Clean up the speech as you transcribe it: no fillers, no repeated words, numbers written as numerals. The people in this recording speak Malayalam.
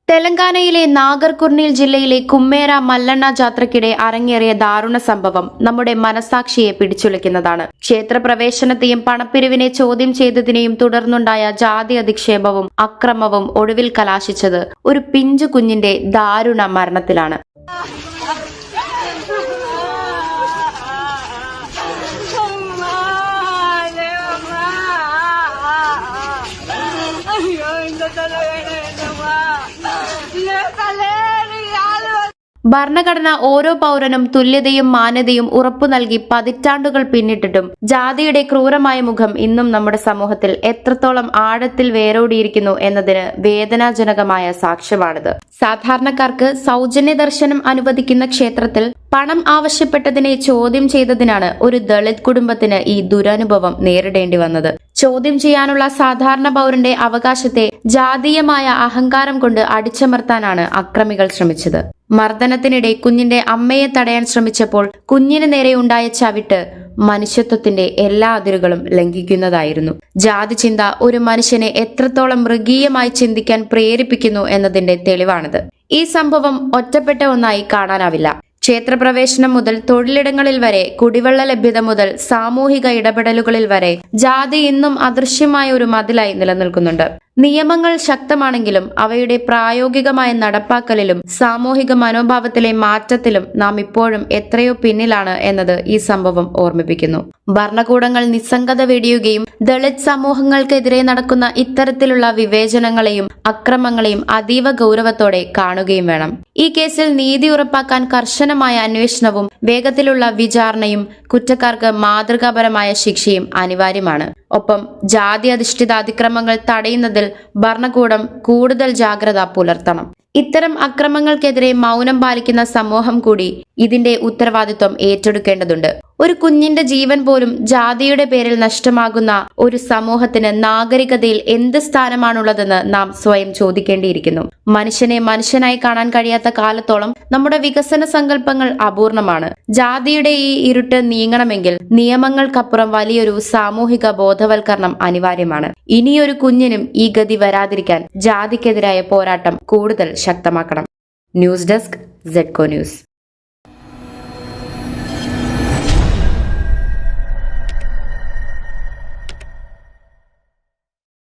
തെലങ്കാനയിലെ നാഗർകുർണീൽ ജില്ലയിലെ കുമ്മേര മല്ലണ്ണ ജാത്രയ്ക്കിടെ അരങ്ങേറിയ ദാരുണ സംഭവം നമ്മുടെ മനസാക്ഷിയെ പിടിച്ചുലയ്ക്കുന്നതാണ്. ക്ഷേത്രപ്രവേശനത്തെയും പണപ്പിരിവിനെ ചോദ്യം ചെയ്തതിനെയും തുടർന്നുണ്ടായ ജാതി അധിക്ഷേപവും അക്രമവും ഒടുവിൽ കലാശിച്ചത് ഒരു പിഞ്ചു കുഞ്ഞിന്റെ ദാരുണ മരണത്തിലാണ്. ഭരണഘടന ഓരോ പൗരനും തുല്യതയും മാന്യതയും ഉറപ്പു നൽകി പതിറ്റാണ്ടുകൾ പിന്നിട്ടിട്ടും ജാതിയുടെ ക്രൂരമായ മുഖം ഇന്നും നമ്മുടെ സമൂഹത്തിൽ എത്രത്തോളം ആഴത്തിൽ വേരോടിയിരിക്കുന്നു എന്നതിന് വേദനാജനകമായ സാക്ഷ്യമാണിത്. സാധാരണക്കാർക്ക് സൗജന്യ ദർശനം അനുവദിക്കുന്ന ക്ഷേത്രത്തിൽ പണം ആവശ്യപ്പെട്ടതിനെ ചോദ്യം ചെയ്തതിനാണ് ഒരു ദളിത് കുടുംബത്തിന് ഈ ദുരനുഭവം നേരിടേണ്ടി വന്നത്. ചോദ്യം ചെയ്യാനുള്ള സാധാരണ പൗരന്റെ അവകാശത്തെ ജാതീയമായ അഹങ്കാരം കൊണ്ട് അടിച്ചമർത്താനാണ് അക്രമികൾ ശ്രമിച്ചത്. മർദ്ദനത്തിനിടെ കുഞ്ഞിന്റെ അമ്മയെ തടയാൻ ശ്രമിച്ചപ്പോൾ കുഞ്ഞിന് നേരെ ഉണ്ടായ ചവിട്ട് മനുഷ്യത്വത്തിന്റെ എല്ലാ അതിരുകളും ലംഘിക്കുന്നതായിരുന്നു. ജാതി ചിന്ത ഒരു മനുഷ്യനെ എത്രത്തോളം മൃഗീയമായി ചിന്തിക്കാൻ പ്രേരിപ്പിക്കുന്നു എന്നതിന്റെ തെളിവാണിത്. ഈ സംഭവം ഒറ്റപ്പെട്ട ഒന്നായി കാണാനാവില്ല. ക്ഷേത്രപ്രവേശനം മുതൽ തൊഴിലിടങ്ങളിൽ വരെ, കുടിവെള്ള ലഭ്യത മുതൽ സാമൂഹിക ഇടപെടലുകളിൽ വരെ ജാതി ഇന്നും അദൃശ്യമായ ഒരു മതിലായി നിലനിൽക്കുന്നുണ്ട്. നിയമങ്ങൾ ശക്തമാണെങ്കിലും അവയുടെ പ്രായോഗികമായ നടപ്പാക്കലിലും സാമൂഹിക മനോഭാവത്തിലെ മാറ്റത്തിലും നാം ഇപ്പോഴും എത്രയോ പിന്നിലാണ് എന്നത് ഈ സംഭവം ഓർമ്മിപ്പിക്കുന്നു. ഭരണകൂടങ്ങൾ നിസ്സംഗത വെടിയുകയും ദളിത് സമൂഹങ്ങൾക്കെതിരെ നടക്കുന്ന ഇത്തരത്തിലുള്ള വിവേചനങ്ങളെയും അക്രമങ്ങളെയും അതീവ ഗൗരവത്തോടെ കാണുകയും വേണം. ഈ കേസിൽ നീതി ഉറപ്പാക്കാൻ കർശനമായ അന്വേഷണവും വേഗത്തിലുള്ള വിചാരണയും കുറ്റക്കാർക്ക് മാതൃകാപരമായ ശിക്ഷയും അനിവാര്യമാണ്. ഒപ്പം ജാതി അധിഷ്ഠിത അതിക്രമങ്ങൾ തടയുന്നതിൽ ഭരണകൂടം കൂടുതൽ ജാഗ്രത പുലർത്തണം. ഇത്തരം അക്രമങ്ങൾക്കെതിരെ മൗനം പാലിക്കുന്ന സമൂഹം കൂടി ഇതിന്റെ ഉത്തരവാദിത്വം ഏറ്റെടുക്കേണ്ടതുണ്ട്. ഒരു കുഞ്ഞിന്റെ ജീവൻ പോലും ജാതിയുടെ പേരിൽ നഷ്ടമാകുന്ന ഒരു സമൂഹത്തിന് നാഗരികതയിൽ എന്ത് സ്ഥാനമാണുള്ളതെന്ന് നാം സ്വയം ചോദിക്കേണ്ടിയിരിക്കുന്നു. മനുഷ്യനെ മനുഷ്യനായി കാണാൻ കഴിയാത്ത കാലത്തോളം നമ്മുടെ വികസന സങ്കല്പങ്ങൾ അപൂർണമാണ്. ജാതിയുടെ ഈ ഇരുട്ട് നീങ്ങണമെങ്കിൽ നിയമങ്ങൾക്കപ്പുറം വലിയൊരു സാമൂഹിക ബോധവൽക്കരണം അനിവാര്യമാണ്. ഇനിയൊരു കുഞ്ഞിനും ഈ ഗതി വരാതിരിക്കാൻ ജാതിക്കെതിരായ പോരാട്ടം കൂടുതൽ ശക്തമാക്കണം. News desk ZEDCO news.